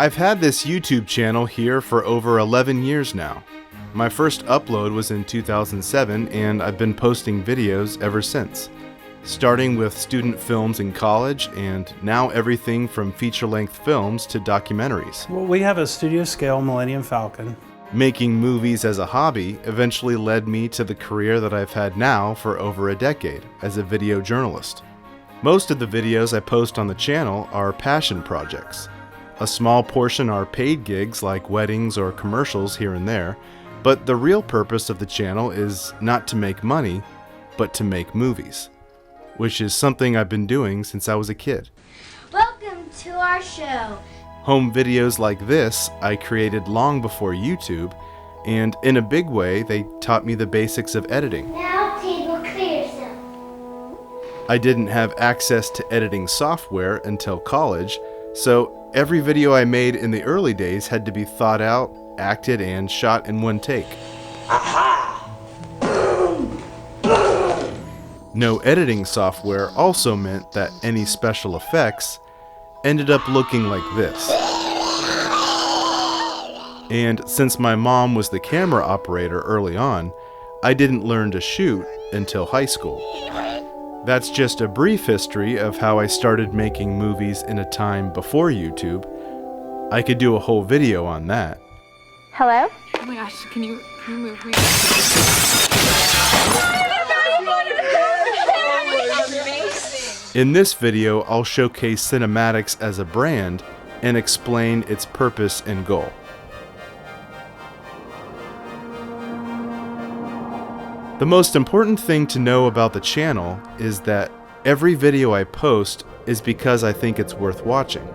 I've had this YouTube channel here for over 11 years now. My first upload was in 2007, and I've been posting videos ever since. Starting with student films in college, and now everything from feature-length films to documentaries. Well, we have a studio-scale Millennium Falcon. Making movies as a hobby eventually led me to the career that I've had now for over a decade as a video journalist. Most of the videos I post on the channel are passion projects. A small portion are paid gigs like weddings or commercials here and there, but the real purpose of the channel is not to make money, but to make movies, which is something I've been doing since I was a kid. Welcome to our show. Home videos like this I created long before YouTube, and in a big way they taught me the basics of editing. Now table clear yourself. I didn't have access to editing software until college, so every video I made in the early days had to be thought out, acted, and shot in one take. Aha! Boom! Boom! No editing software also meant that any special effects ended up looking like this. And since my mom was the camera operator early on, I didn't learn to shoot until high school. That's just a brief history of how I started making movies in a time before YouTube. I could do a whole video on that. Hello? Oh my gosh, can you move me? In this video, I'll showcase Cinemattox as a brand and explain its purpose and goal. The most important thing to know about the channel is that every video I post is because I think it's worth watching.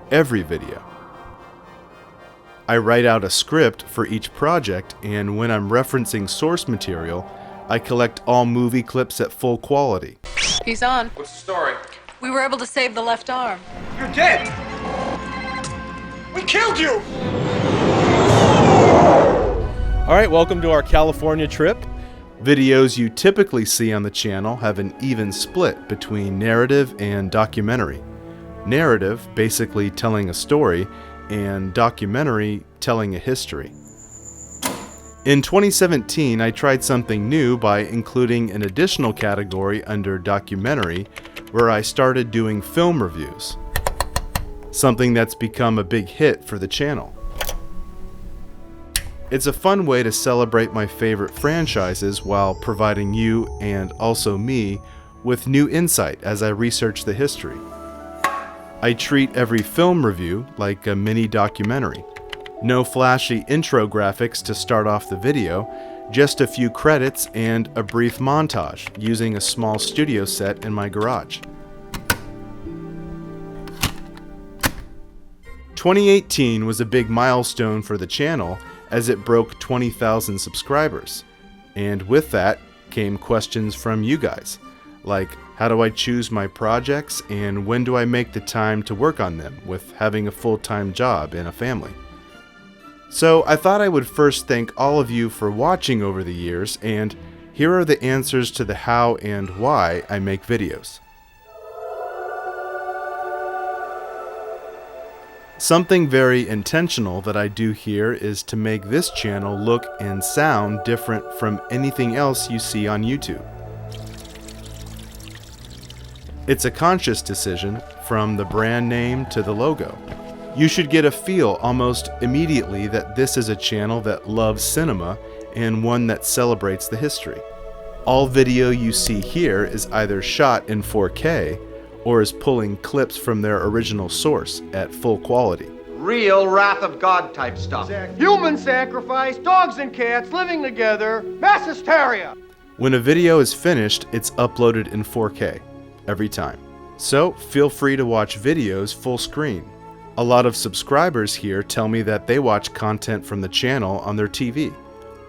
Every video. I write out a script for each project, and when I'm referencing source material, I collect all movie clips at full quality. He's on. What's the story? We were able to save the left arm. You're dead! We killed you! Alright, welcome to our California trip. Videos you typically see on the channel have an even split between narrative and documentary. Narrative, basically telling a story, and documentary, telling a history. In 2017, I tried something new by including an additional category under documentary, where I started doing film reviews. Something that's become a big hit for the channel. It's a fun way to celebrate my favorite franchises while providing you, and also me, with new insight as I research the history. I treat every film review like a mini documentary. No flashy intro graphics to start off the video, just a few credits and a brief montage using a small studio set in my garage. 2018 was a big milestone for the channel as it broke 20,000 subscribers. And with that came questions from you guys, like how do I choose my projects and when do I make the time to work on them with having a full-time job and a family. So I thought I would first thank all of you for watching over the years, and here are the answers to the how and why I make videos. Something very intentional that I do here is to make this channel look and sound different from anything else you see on YouTube. It's a conscious decision, from the brand name to the logo. You should get a feel almost immediately that this is a channel that loves cinema and one that celebrates the history. All video you see here is either shot in 4K or is pulling clips from their original source at full quality. Real wrath of God type stuff. Human sacrifice, dogs and cats living together, mass hysteria. When a video is finished, it's uploaded in 4K every time. So feel free to watch videos full screen. A lot of subscribers here tell me that they watch content from the channel on their TV.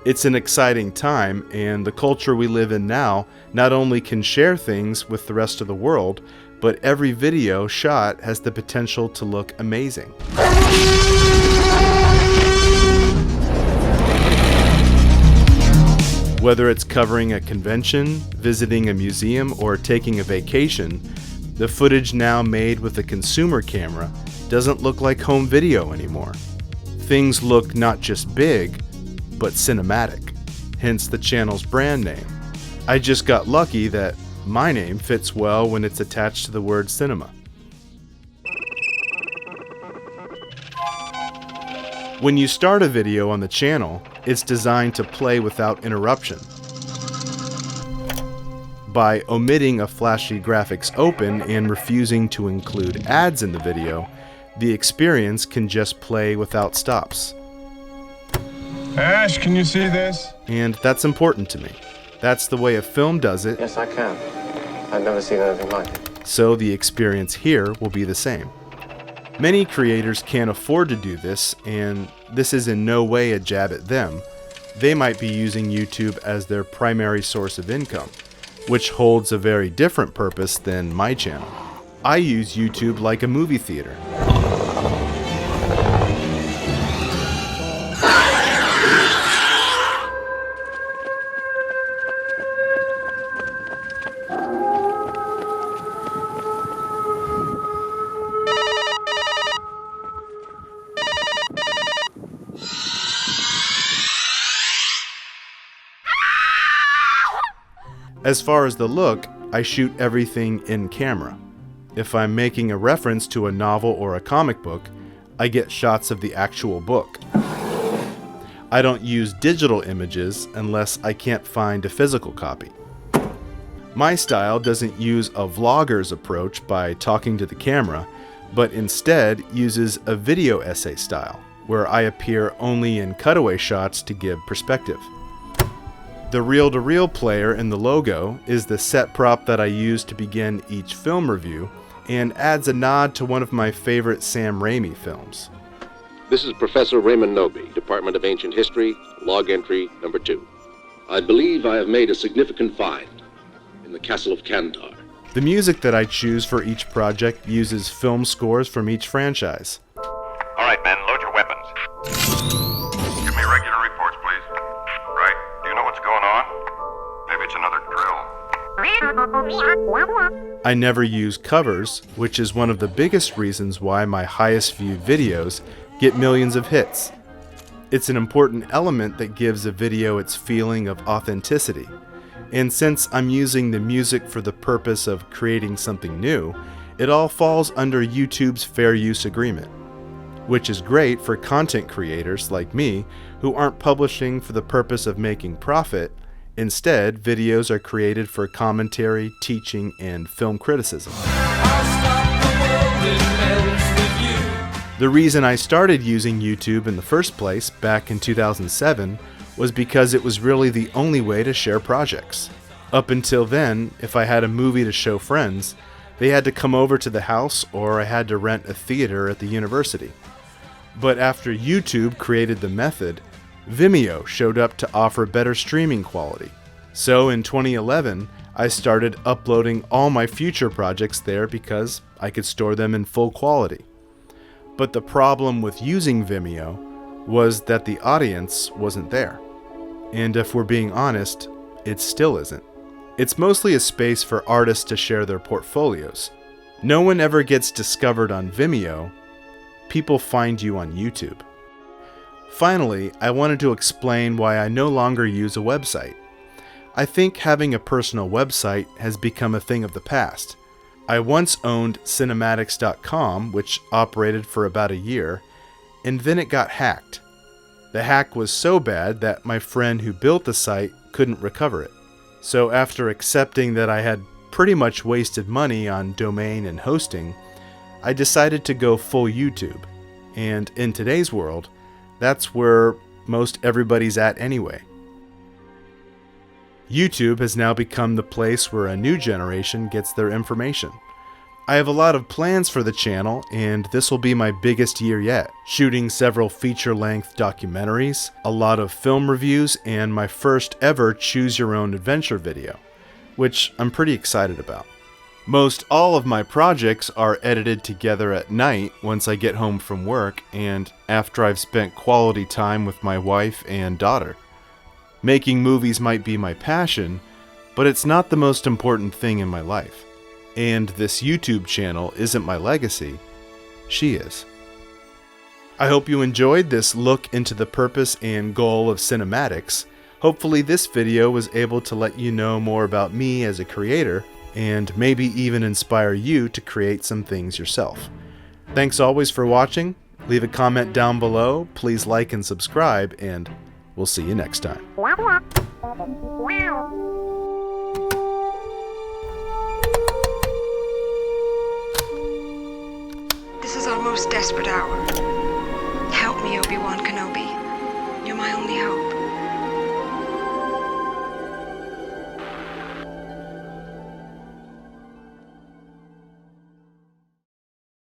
It's an exciting time, and the culture we live in now not only can share things with the rest of the world, but every video shot has the potential to look amazing. Whether it's covering a convention, visiting a museum, or taking a vacation, the footage now made with a consumer camera doesn't look like home video anymore. Things look not just big, but cinematic, hence the channel's brand name. I just got lucky that my name fits well when it's attached to the word cinema. When you start a video on the channel, it's designed to play without interruption. By omitting a flashy graphics open and refusing to include ads in the video, the experience can just play without stops. Ash, can you see this? And that's important to me. That's the way a film does it. Yes, I can. I've never seen anything like it. So the experience here will be the same. Many creators can't afford to do this, and this is in no way a jab at them. They might be using YouTube as their primary source of income, which holds a very different purpose than my channel. I use YouTube like a movie theater. As far as the look, I shoot everything in camera. If I'm making a reference to a novel or a comic book, I get shots of the actual book. I don't use digital images unless I can't find a physical copy. My style doesn't use a vlogger's approach by talking to the camera, but instead uses a video essay style, where I appear only in cutaway shots to give perspective. The reel-to-reel player in the logo is the set prop that I use to begin each film review and adds a nod to one of my favorite Sam Raimi films. This is Professor Raymond Noby, Department of Ancient History, log entry number 2. I believe I have made a significant find in the Castle of Kandar. The music that I choose for each project uses film scores from each franchise. All right, men, load your weapons. Give me regular reports, please. Right, do you know what's going on? Maybe it's another drill. I never use covers, which is one of the biggest reasons why my highest viewed videos get millions of hits. It's an important element that gives a video its feeling of authenticity. And since I'm using the music for the purpose of creating something new, it all falls under YouTube's fair use agreement, which is great for content creators like me who aren't publishing for the purpose of making profit. Instead, videos are created for commentary, teaching, and film criticism. The reason I started using YouTube in the first place back in 2007 was because it was really the only way to share projects. Up until then, if I had a movie to show friends, they had to come over to the house or I had to rent a theater at the university. But after YouTube created the method, Vimeo showed up to offer better streaming quality. So in 2011, I started uploading all my future projects there because I could store them in full quality. But the problem with using Vimeo was that the audience wasn't there. And if we're being honest, it still isn't. It's mostly a space for artists to share their portfolios. No one ever gets discovered on Vimeo. People find you on YouTube. Finally, I wanted to explain why I no longer use a website. I think having a personal website has become a thing of the past. I once owned Cinemattox.com, which operated for about a year, and then it got hacked. The hack was so bad that my friend who built the site couldn't recover it. So after accepting that I had pretty much wasted money on domain and hosting, I decided to go full YouTube. And in today's world, that's where most everybody's at anyway. YouTube has now become the place where a new generation gets their information. I have a lot of plans for the channel, and this will be my biggest year yet. Shooting several feature-length documentaries, a lot of film reviews, and my first ever Choose Your Own Adventure video, which I'm pretty excited about. Most all of my projects are edited together at night once I get home from work and after I've spent quality time with my wife and daughter. Making movies might be my passion, but it's not the most important thing in my life. And this YouTube channel isn't my legacy, she is. I hope you enjoyed this look into the purpose and goal of Cinemattox. Hopefully this video was able to let you know more about me as a creator, and maybe even inspire you to create some things yourself. Thanks always for watching. Leave a comment down below, please like and subscribe, and we'll see you next time. This is our most desperate hour. Help me, Obi-Wan Kenobi. You're my only hope.